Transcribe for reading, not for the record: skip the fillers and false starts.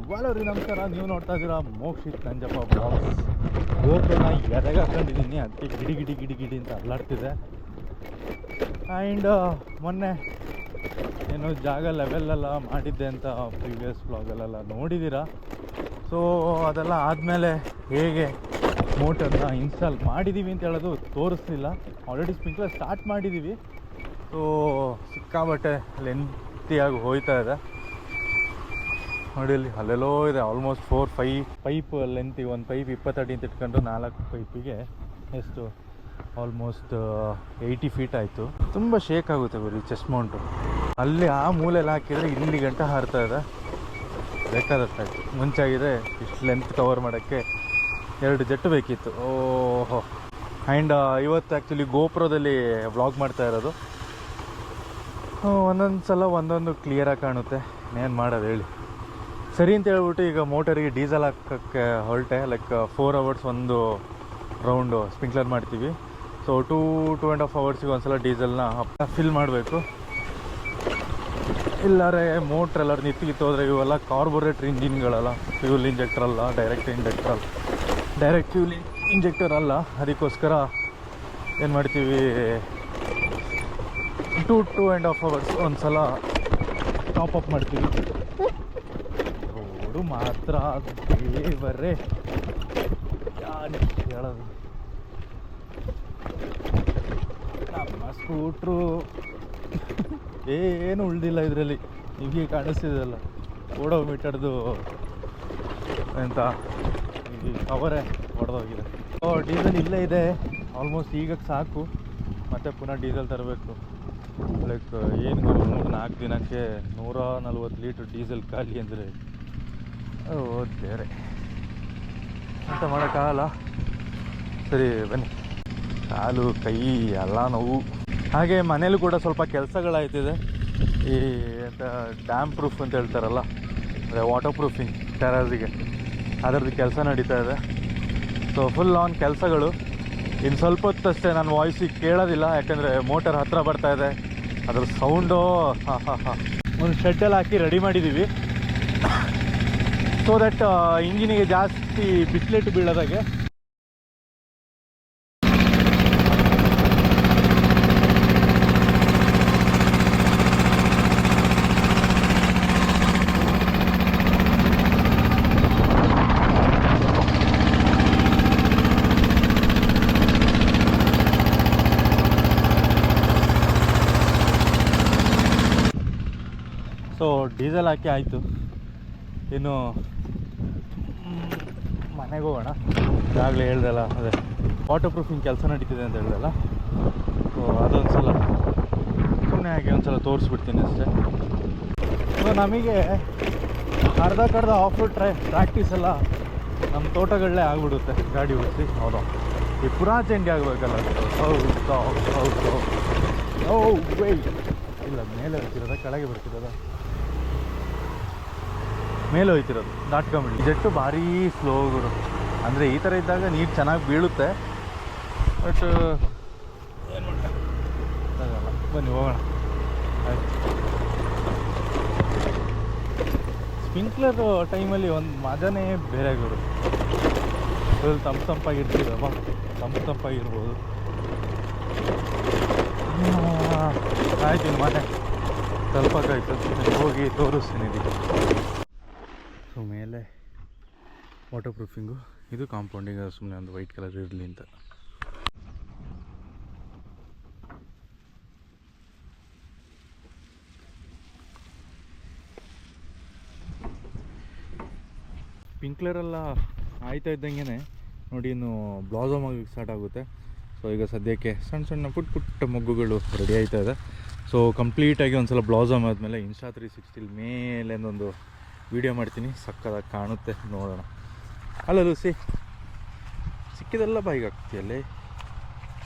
ವಾಲವ್ರಿ ನಮಸ್ಕಾರ. ನೀವು ನೋಡ್ತಾ ಇದ್ದೀರಾ ಮೋಕ್ಷಿತ್ ನಂಜಪ್ಪ ಬ್ಲಾಗ್ಸ್. ಗೋಪುರನ ಎದೆಗೆ ಹಾಕೊಂಡಿದ್ದೀನಿ, ಅದಕ್ಕೆ ಗಿಡಿ ಗಿಡಿ ಗಿಡಿ ಗಿಡಿ ಅಂತ ಅಲ್ಲಾಡ್ತಿದೆ. ಆ್ಯಂಡ್ ಮೊನ್ನೆ ಏನು ಜಾಗ ಲೆವೆಲ್ಲೆಲ್ಲ ಮಾಡಿದ್ದೆ ಅಂತ ಪ್ರೀವಿಯಸ್ ಬ್ಲಾಗಲ್ಲೆಲ್ಲ ನೋಡಿದ್ದೀರಾ. ಸೊ ಅದೆಲ್ಲ ಆದಮೇಲೆ ಹೇಗೆ ಮೋಟರ್ನ ಇನ್ಸ್ಟಾಲ್ ಮಾಡಿದ್ದೀವಿ ಅಂತ ಹೇಳೋದು ತೋರಿಸ್ಲಿಲ್ಲ. ಆಲ್ರೆಡಿ ಸ್ಪ್ರಿಂಕ್ಲರ್ ಸ್ಟಾರ್ಟ್ ಮಾಡಿದ್ದೀವಿ. ಸೊ ಸಿಕ್ಕಾಬಟ್ಟೆ ಲೆಂತಿಯಾಗಿ ಹೋಯ್ತಾ ಇದೆ ನೋಡಿ. ಅಲ್ಲಿ ಅಲ್ಲೆಲ್ಲೋ ಇದೆ ಆಲ್ಮೋಸ್ಟ್ 4-5 ಪೈಪ್ ಲೆಂತಿಗೆ. ಒಂದು ಪೈಪ್ 20 ಅಡಿ ಅಂತ ಇಟ್ಕೊಂಡು 4 ಪೈಪಿಗೆ ಎಷ್ಟು ಆಲ್ಮೋಸ್ಟ್ 80 ಫೀಟ್ ಆಯಿತು. ತುಂಬ ಶೇಕ್ ಆಗುತ್ತೆ ಬರೀ ಚೆಸ್ಟ್ ಮೌಂಟು. ಅಲ್ಲಿ ಆ ಮೂಲೆಯಲ್ಲಿ ಹಾಕಿದರೆ ಇಲ್ಲಿ ಗಂಟೆ ಹಾರ್ತಾ ಇದೆ. ಬೇಕಾದಷ್ಟಾಯಿತು. ಮುಂಚಾಗಿದೆ ಇಷ್ಟು ಲೆಂತ್ ಕವರ್ ಮಾಡೋಕ್ಕೆ 2 ಜೆಟ್ಟು ಬೇಕಿತ್ತು. ಓಹೋ. ಆ್ಯಂಡ್ ಇವತ್ತು ಆ್ಯಕ್ಚುಲಿ ಗೋಪುರದಲ್ಲಿ ವ್ಲಾಗ್ ಮಾಡ್ತಾ ಇರೋದು. ಒಂದೊಂದು ಸಲ ಒಂದೊಂದು ಕ್ಲಿಯರಾಗಿ ಕಾಣುತ್ತೆ. ಏನು ಮಾಡೋದು ಹೇಳಿ. ಸರಿ ಅಂತ ಹೇಳ್ಬಿಟ್ಟು ಈಗ ಮೋಟರಿಗೆ ಡೀಸೆಲ್ ಹಾಕೋಕ್ಕೆ ಹೊರಟೆ. ಲೈಕ್ 4 ಅವರ್ಸ್ ಒಂದು ರೌಂಡು ಸ್ಪ್ರಿಂಕ್ಲರ್ ಮಾಡ್ತೀವಿ. ಸೊ 2.5 ಅವರ್ಸಿಗೆ ಒಂದು ಸಲ ಡೀಸೆಲ್ನ ಫಿಲ್ ಮಾಡಬೇಕು. ಇಲ್ಲಾರೆ ಮೋಟ್ರ್ ಎಲ್ಲರೂ ನಿಂತಿತ್ತು ಹೋದರೆ ಇವೆಲ್ಲ ಕಾರ್ಬೊರೇಟ್ರ್ ಇಂಜಿನ್ಗಳಲ್ಲ, ಫ್ಯೂಲ್ ಇಂಜೆಕ್ಟರ್ ಅಲ್ಲ, ಡೈರೆಕ್ಟ್ ಫ್ಯೂಲ್ ಇಂಜೆಕ್ಟರ್ ಅಲ್ಲ. ಅದಕ್ಕೋಸ್ಕರ ಏನು ಮಾಡ್ತೀವಿ, 2.5 ಅವರ್ಸ್ ಒಂದು ಸಲ ಟಾಪಪ್ ಮಾಡ್ತೀವಿ. ರೋಡು ಮಾತ್ರ ದೇವರೇ ಯಾರು ಹೇಳೋದು. ನಮ್ಮ ಸ್ಕೂಟ್ರು ಏನು ಉಳ್ದಿಲ್ಲ ಇದರಲ್ಲಿ. ನಿಮಗೆ ಕಾಣಿಸ್ತಿದೆಯಲ್ಲ ಓಡೋಮೀಟರ್ದು ಎಂತ ಈ ಕವರೇ ಹೊಡೆದೋಗಿದೆ. ಡೀಸೆಲ್ ಇಲ್ಲೇ ಇದೆ ಆಲ್ಮೋಸ್ಟ್. ಈಗ ಸಾಕು, ಮತ್ತೆ ಪುನಃ ಡೀಸೆಲ್ ತರಬೇಕು. ಲೈಕ್ ಏನು 3-4 ದಿನಕ್ಕೆ 140 ಲೀಟ್ರ್ ಡೀಸೆಲ್ ಖಾಲಿ ಅಂದರೆ ಬೇರೆ ಅಂತ ಮಾಡೋಕ್ಕಾಗಲ್ಲ. ಸರಿ ಬನ್ನಿ. ಕಾಲು ಕೈ ಎಲ್ಲ ನೋವು. ಹಾಗೆ ಮನೇಲೂ ಕೂಡ ಸ್ವಲ್ಪ ಕೆಲಸಗಳಾಯ್ತಿದೆ. ಈ ಅಂತ ಡ್ಯಾಮ್ ಪ್ರೂಫ್ ಅಂತ ಹೇಳ್ತಾರಲ್ಲ, ಅಂದರೆ ವಾಟರ್ ಪ್ರೂಫಿಂಗ್ ಟೆರಸಿಗೆ, ಅದರದ್ದು ಕೆಲಸ ನಡೀತಾ ಇದೆ. ಸೊ ಫುಲ್ ಆನ್ ಕೆಲಸಗಳು. ಇನ್ನು ಸ್ವಲ್ಪ ಹೊತ್ತಷ್ಟೇ ನನ್ನ ವಾಯ್ಸಿಗೆ ಕೇಳೋದಿಲ್ಲ, ಯಾಕಂದರೆ ಮೋಟರ್ ಹತ್ತಿರ ಬರ್ತಾ ಇದೆ. ಅದ್ರ ಸೌಂಡು ಒಂದು ಶೆಡ್ಡಲ್ಲಿ ಹಾಕಿ ರೆಡಿ ಮಾಡಿದ್ದೀವಿ. ಸೊ ದಟ್ ಇಂಜಿನಿಗೆ ಜಾಸ್ತಿ ಬಿಸ್ಲೆಟ್ ಬೀಳೋದಾಗೆ. ಸೊ ಡೀಸೆಲ್ ಹಾಕಿ ಆಯಿತು. ಇನ್ನು ಮನೆಗೆ ಹೋಗೋಣ. ಈಗಾಗಲೇ ಹೇಳ್ದಲ್ಲ, ಅದೇ ವಾಟರ್ ಪ್ರೂಫಿಂಗ್ ಕೆಲಸ ನಡೀತಿದೆ ಅಂತ ಹೇಳ್ದಲ್ಲ. ಸೊ ಅದೊಂದು ಸಲ ಸುಮ್ಮನೆ ಹಾಗೆ ಒಂದು ಸಲ ತೋರಿಸ್ಬಿಡ್ತೀನಿ ಅಷ್ಟೇ. ಸೊ ನಮಗೆ ಅರ್ಧ ಆಫ್ ರೋಡ್ ಪ್ರಾಕ್ಟೀಸ್ ಎಲ್ಲ ನಮ್ಮ ತೋಟಗಳಲ್ಲೇ ಆಗಿಬಿಡುತ್ತೆ ಗಾಡಿ ಓಡಿಸಿ. ಹೌದು, ಈ ಪುರಾ ಚೇಂಜ್ ಆಗಬೇಕಲ್ಲ. ಹೌದು ವೇ ಇಲ್ಲ, ಮೇಲೆ ಹೋಗ್ತಿರೋದ ಕೆಳಗೆ ಬರ್ತಿರೋದ? ಮೇಲೆ ಹೋಗ್ತಿರೋದು. ದಾಟ್ಕೊಂಬಿಡಿ. ಜೆಟ್ಟು ಭಾರೀ ಸ್ಲೋ ಗುರು. ಅಂದರೆ ಈ ಥರ ಇದ್ದಾಗ ನೀರು ಚೆನ್ನಾಗಿ ಬೀಳುತ್ತೆ. ಬಟ್ ಏನು ಮಾಡೋಕ್ಕಾಗಲ್ಲ. ಬನ್ನಿ ಹೋಗೋಣ. ಆಯ್ತು. ಸ್ಪ್ರಿಂಕ್ಲರ್ ಟೈಮಲ್ಲಿ ಒಂದು ಮಜಾನೇ ಬೇರೆ ಗುರು. ಫುಲ್ ತಂಪಾಗಿರ್ತೀರಮ್ಮ, ತಂಪಾಗಿರ್ಬೋದು. ಆಯ್ತು, ಮನೆ ಸ್ವಲ್ಪಕ್ಕಾಯ್ತು, ಹೋಗಿ ತೋರಿಸ್ತೀನಿ ಇದಕ್ಕೆ. ಸೊ ಮೇಲೆ ವಾಟರ್ ಪ್ರೂಫಿಂಗು, ಇದು ಕಾಂಪೌಂಡಿಂಗ್ ಸುಮ್ಮನೆ ಒಂದು ವೈಟ್ ಕಲರ್ ಇರಲಿ ಅಂತ. ಸ್ಪ್ರಿಂಕ್ಲರೆಲ್ಲ ಆಯ್ತಾ ಇದ್ದಂಗೆ ನೋಡಿ, ಇನ್ನು ಬ್ಲಾಸಮ್ ಆಗೋಕ್ಕೆ ಸ್ಟಾರ್ಟ್ ಆಗುತ್ತೆ. ಸೊ ಈಗ ಸದ್ಯಕ್ಕೆ ಸಣ್ಣ ಪುಟ್ಟ ಮೊಗ್ಗುಗಳು ರೆಡಿ ಆಯ್ತಾ ಇದೆ. ಸೊ ಕಂಪ್ಲೀಟಾಗಿ ಒಂದು ಸಲ ಬ್ಲಾಸಮ್ ಆದಮೇಲೆ ಇನ್ಸ್ಟಾ 360 ಮೇಲಿಂದೊಂದು ವೀಡಿಯೋ ಮಾಡ್ತೀನಿ. ಸಕ್ಕದಾಗಿ ಕಾಣುತ್ತೆ, ನೋಡೋಣ. ಅಲ್ಲ ಲೂಸಿ, ಸಿಕ್ಕಿದೆಲ್ಲ ಬಾಯಿಗೆ ಆಗ್ತೀಯಲ್ಲಿ.